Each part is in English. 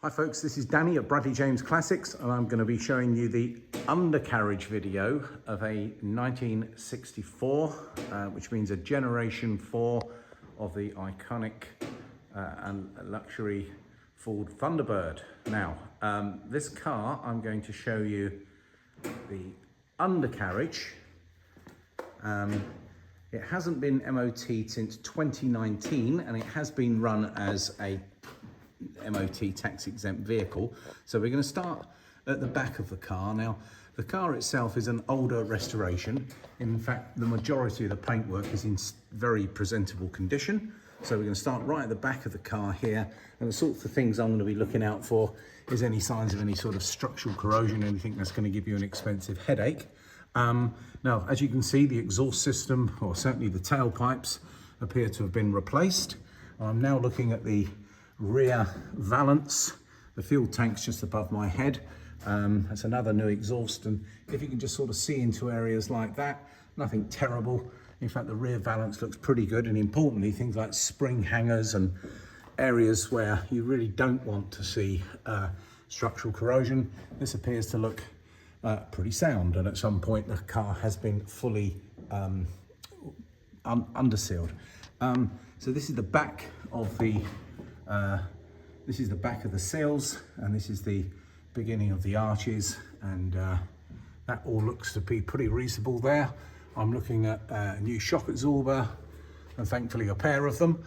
Hi folks, this is Danny at Bradley James Classics, and I'm going to be showing you the undercarriage video of a 1964, which means a generation 4 of the iconic and luxury Ford Thunderbird. Now, this car, I'm going to show you the undercarriage. It hasn't been MOT'd since 2019, and it has been run as a MOT tax exempt vehicle. So we're going to start at the back of the car. Now, the car itself is an older restoration. In fact, the majority of the paintwork is in very presentable condition. So we're going to start right at the back of the car here, and the sorts of things I'm going to be looking out for is any signs of any sort of structural corrosion, anything that's going to give you an expensive headache. Now, as you can see, the exhaust system, or certainly the tailpipes, appear to have been replaced. I'm now looking at the rear valance. The fuel tank's just above my head. That's another new exhaust, and if you can just sort of see into areas like that, nothing terrible. In fact, the rear valance looks pretty good, and importantly, things like spring hangers and areas where you really don't want to see structural corrosion. This appears to look pretty sound, and at some point the car has been fully undersealed. So this is the back of the seals, and this is the beginning of the arches, and that all looks to be pretty reasonable there. I'm looking at a new shock absorber, and thankfully a pair of them.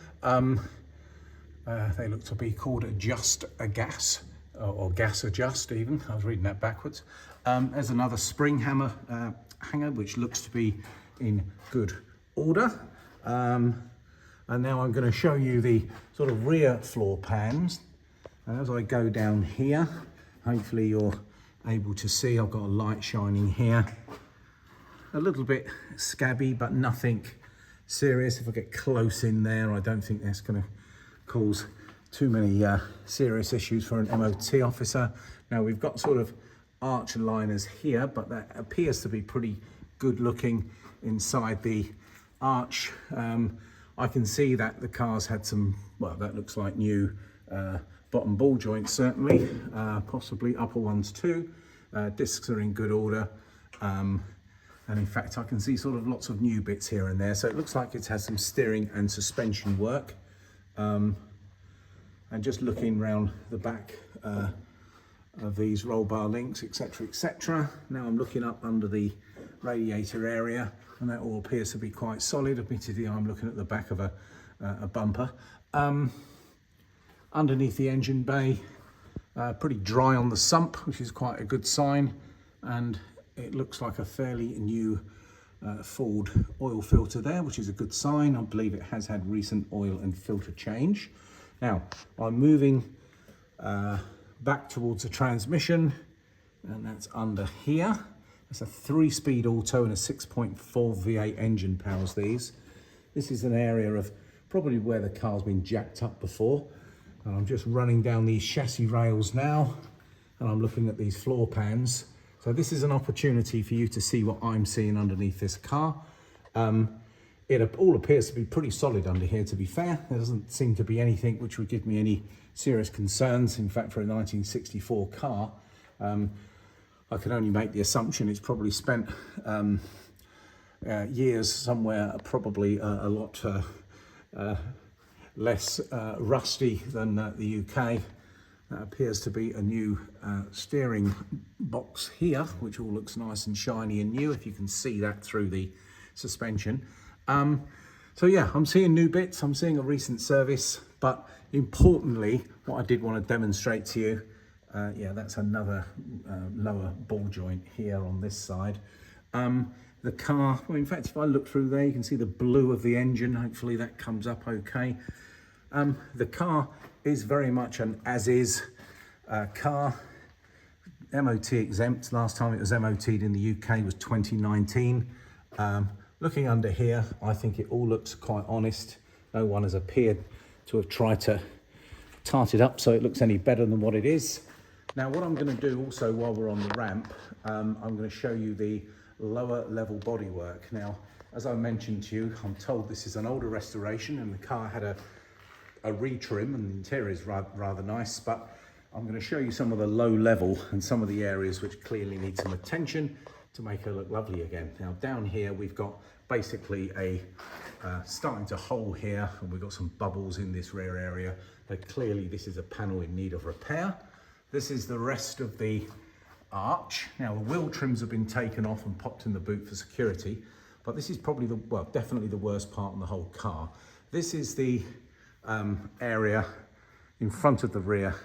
They look to be called Adjust a Gas, or Gas Adjust even. I was reading that backwards. There's another spring hanger, which looks to be in good order. And now I'm going to show you the sort of rear floor pans. And as I go down here, hopefully you're able to see, I've got a light shining here. A little bit scabby, but nothing serious. If I get close in there, I don't think that's going to cause too many serious issues for an MOT officer. Now, we've got sort of arch liners here, but that appears to be pretty good looking inside the arch. I can see that the car's had some, well, that looks like new bottom ball joints, certainly, possibly upper ones too. Discs are in good order. And in fact, I can see sort of lots of new bits here and there. So it looks like it's had some steering and suspension work. And just looking round the back of these roll bar links, etc., etc. Now I'm looking up under the radiator area, and that all appears to be quite solid. Admittedly, I'm looking at the back of a bumper. Underneath the engine bay, pretty dry on the sump, which is quite a good sign, and it looks like a fairly new Ford oil filter there, which is a good sign. I believe it has had recent oil and filter change. Now, I'm moving back towards the transmission, and that's under here. It's a 3-speed auto and a 6.4 V8 engine powers these. This is an area of probably where the car's been jacked up before. And I'm just running down these chassis rails now, and I'm looking at these floor pans. So this is an opportunity for you to see what I'm seeing underneath this car. It all appears to be pretty solid under here, to be fair. There doesn't seem to be anything which would give me any serious concerns. In fact, for a 1964 car, I can only make the assumption it's probably spent years somewhere, probably a lot less rusty than the UK. That appears to be a new steering box here, which all looks nice and shiny and new, if you can see that through the suspension. So yeah, I'm seeing new bits, I'm seeing a recent service, but importantly, what I did want to demonstrate to you, yeah, that's another lower ball joint here on this side. The car, well, in fact, if I look through there, you can see the blue of the engine. Hopefully that comes up okay. The car is very much an as-is car, MOT exempt. Last time it was MOT'd in the UK was 2019. Looking under here, I think it all looks quite honest. No one has appeared to have tried to tart it up so it looks any better than what it is. Now, what I'm going to do also while we're on the ramp, I'm going to show you the lower level bodywork. Now, as I mentioned to you, I'm told this is an older restoration, and the car had a retrim, and the interior is rather nice, but I'm going to show you some of the low level and some of the areas which clearly need some attention to make her look lovely again. Now down here we've got basically a starting to hole here, and we've got some bubbles in this rear area, but clearly this is a panel in need of repair. This is the rest of the arch. Now the wheel trims have been taken off and popped in the boot for security, but this is probably definitely the worst part in the whole car. This is the area in front of the rear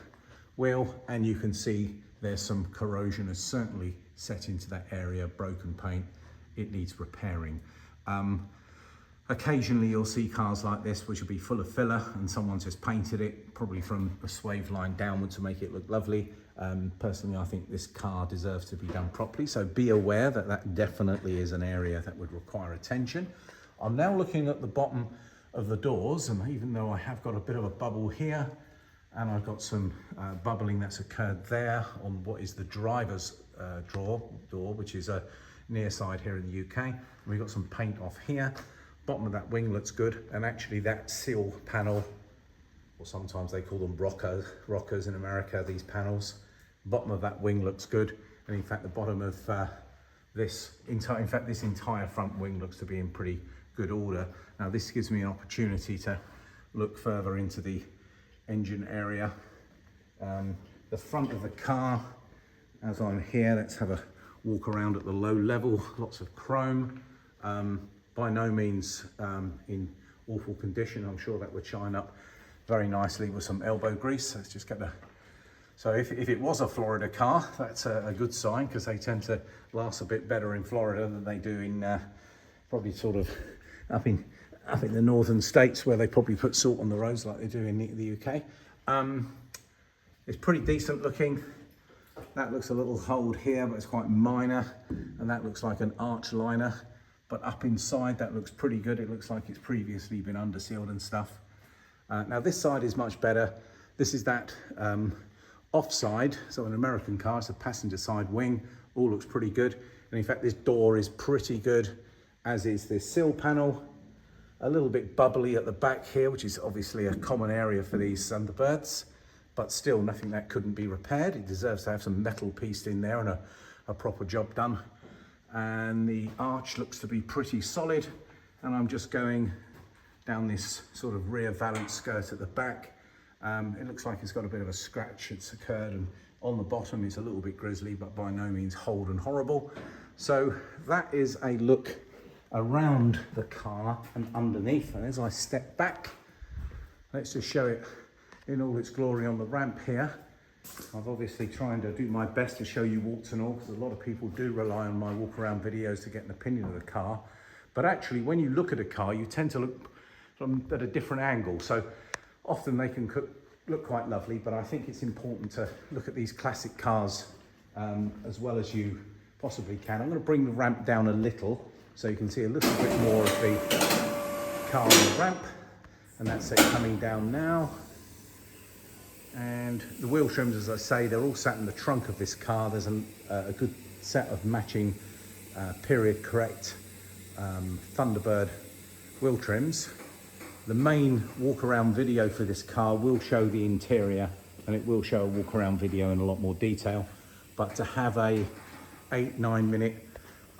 wheel, and you can see there's some corrosion has certainly set into that area, broken paint. It needs repairing. Occasionally you'll see cars like this which will be full of filler and someone's just painted it, probably from a swathe line downward to make it look lovely. Personally, I think this car deserves to be done properly, so be aware that that definitely is an area that would require attention. I'm now looking at the bottom of the doors, and even though I have got a bit of a bubble here, and I've got some bubbling that's occurred there on what is the driver's door, which is a near side here in the UK. We've got some paint off here. Bottom of that wing looks good, and actually that seal panel, or sometimes they call them rockers in America, these panels. Bottom of that wing looks good, and in fact the bottom of this entire front wing looks to be in pretty good order. Now this gives me an opportunity to look further into the engine area. The front of the car, as I'm here, let's have a walk around at the low level. Lots of chrome, by no means in awful condition. I'm sure that would shine up very nicely with some elbow grease. Let's just get the, so if it was a Florida car, that's a good sign, because they tend to last a bit better in Florida than they do in probably sort of up in the northern states, where they probably put salt on the roads like they do in the UK. It's pretty decent looking. That looks a little hold here, but it's quite minor, and that looks like an arch liner. But up inside, that looks pretty good. It looks like it's previously been undersealed and stuff. Now this side is much better. This is that offside, so an American car, it's a passenger side wing, all looks pretty good. And in fact, this door is pretty good, as is this sill panel. A little bit bubbly at the back here, which is obviously a common area for these Thunderbirds, but still nothing that couldn't be repaired. It deserves to have some metal pieced in there and a proper job done. And the arch looks to be pretty solid, and I'm just going down this sort of rear valance skirt at the back. It looks like it's got a bit of a scratch that's occurred, and on the bottom it's a little bit grisly, but by no means old and horrible. So that is a look around the car and underneath. And as I step back, let's just show it in all its glory on the ramp here. I've obviously trying to do my best to show you warts and all, because a lot of people do rely on my walk around videos to get an opinion of the car. But actually, when you look at a car, you tend to look from at a different angle. So often they can look quite lovely, but I think it's important to look at these classic cars as well as you possibly can. I'm going to bring the ramp down a little so you can see a little bit more of the car on the ramp, and that's it coming down now. And the wheel trims, as I say, they're all sat in the trunk of this car. There's a good set of matching period correct Thunderbird wheel trims. The main walk around video for this car will show the interior, and it will show a walk around video in a lot more detail. But to have a 8-9 minute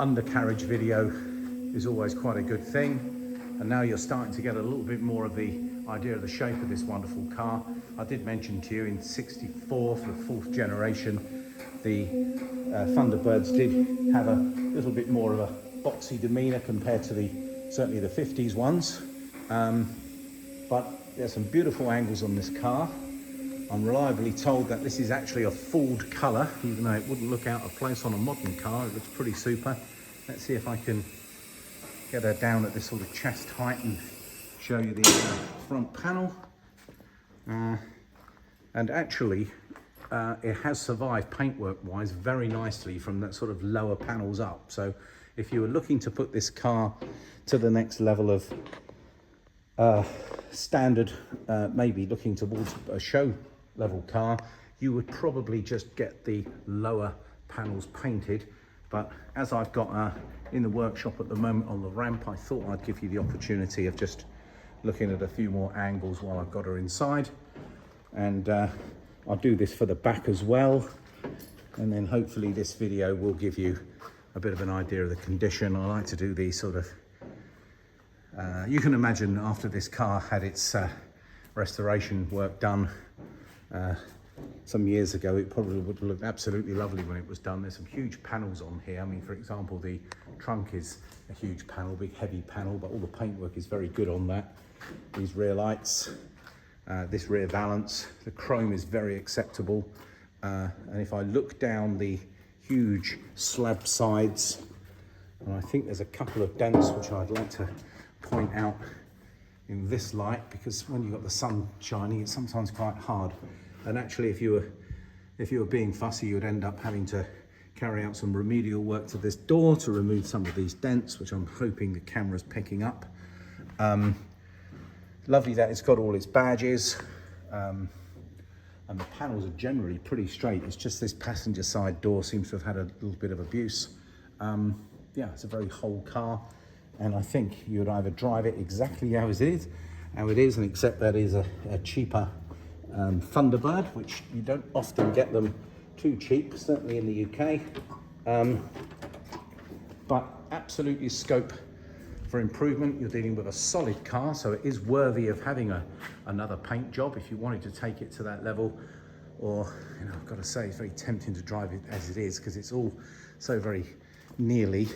undercarriage video is always quite a good thing. And now you're starting to get a little bit more of the idea of the shape of this wonderful car. I did mention to you in '64, for the 4th generation, the Thunderbirds did have a little bit more of a boxy demeanor compared to certainly the 50s ones. But there's some beautiful angles on this car. I'm reliably told that this is actually a Ford colour, even though it wouldn't look out of place on a modern car. It looks pretty super. Let's see if I can get her down at this sort of chest height and show you the front panel. And actually, it has survived paintwork wise very nicely from that sort of lower panels up. So if you were looking to put this car to the next level of standard, maybe looking towards a show level car, you would probably just get the lower panels painted. But as I've got in the workshop at the moment on the ramp, I thought I'd give you the opportunity of just looking at a few more angles while I've got her inside. And I'll do this for the back as well, and then hopefully this video will give you a bit of an idea of the condition. I like to do these sort of, you can imagine after this car had its restoration work done some years ago, it probably would look absolutely lovely when it was done. There's some huge panels on here. I mean, for example, the trunk is a huge panel, big heavy panel, but all the paintwork is very good on that. These rear lights, this rear valance, the chrome is very acceptable. And if I look down the huge slab sides, and I think there's a couple of dents which I'd like to point out in this light, because when you've got the sun shining, it's sometimes quite hard. And actually, if you were being fussy, you would end up having to carry out some remedial work to this door to remove some of these dents, which I'm hoping the camera's picking up. Lovely that it's got all its badges, and the panels are generally pretty straight. It's just this passenger side door seems to have had a little bit of abuse. Yeah, it's a very whole car, and I think you would either drive it exactly how it is, and except that is a cheaper Thunderbird, which you don't often get them too cheap, certainly in the UK, but absolutely scope for improvement. You're dealing with a solid car, so it is worthy of having another paint job if you wanted to take it to that level. Or, you know, I've got to say, it's very tempting to drive it as it is, because it's all so very nearly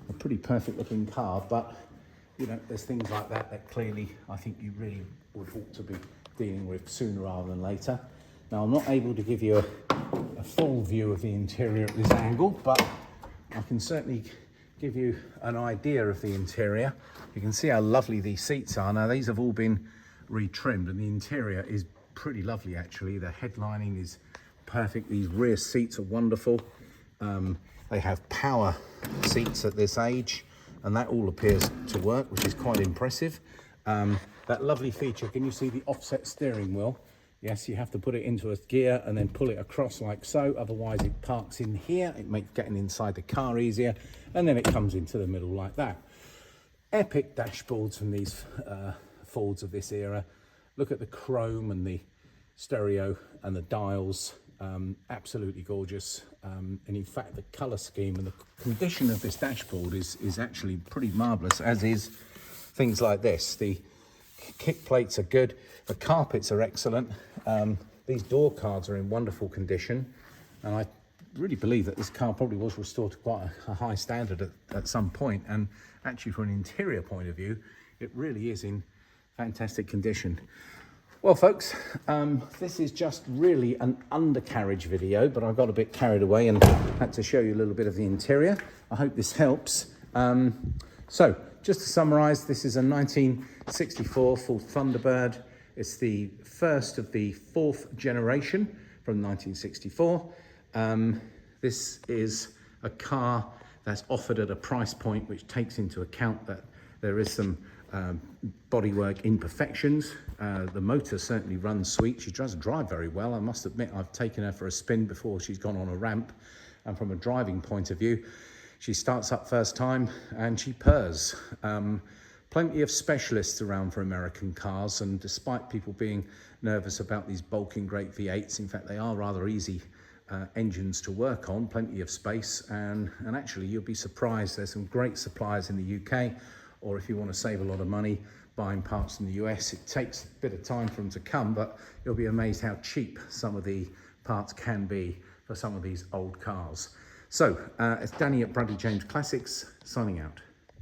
a pretty perfect looking car. But you know, there's things like that clearly I think you really ought to be dealing with sooner rather than later. Now, I'm not able to give you a full view of the interior at this angle, but I can certainly give you an idea of the interior. You can see how lovely these seats are. Now, these have all been retrimmed, and the interior is pretty lovely actually. The headlining is perfect. These rear seats are wonderful. They have power seats at this age, and that all appears to work, which is quite impressive. That lovely feature, can you see the offset steering wheel? Yes, you have to put it into a gear and then pull it across like so, otherwise it parks in here. It makes getting inside the car easier, and then it comes into the middle like that. Epic dashboards from these Fords of this era. Look at the chrome and the stereo and the dials, absolutely gorgeous. And in fact, the color scheme and the condition of this dashboard is actually pretty marvelous, as is things like this. The kick plates are good, the carpets are excellent. These door cards are in wonderful condition, and I really believe that this car probably was restored to quite a high standard at some point. And actually, from an interior point of view, it really is in fantastic condition. Well, folks, this is just really an undercarriage video, but I got a bit carried away and had to show you a little bit of the interior. I hope this helps. So, just to summarise, this is a 1964 Ford Thunderbird. It's the first of the fourth generation from 1964. This is a car that's offered at a price point which takes into account that there is some bodywork imperfections. The motor certainly runs sweet. She does drive very well. I must admit, I've taken her for a spin before she's gone on a ramp, and from a driving point of view, she starts up first time and she purrs. Plenty of specialists around for American cars, and despite people being nervous about these bulking great V8s, in fact they are rather easy engines to work on, plenty of space, and actually you'll be surprised, there's some great suppliers in the UK, or if you want to save a lot of money buying parts in the US, it takes a bit of time for them to come, but you'll be amazed how cheap some of the parts can be for some of these old cars. So, it's Danny at Bradley James Classics, signing out.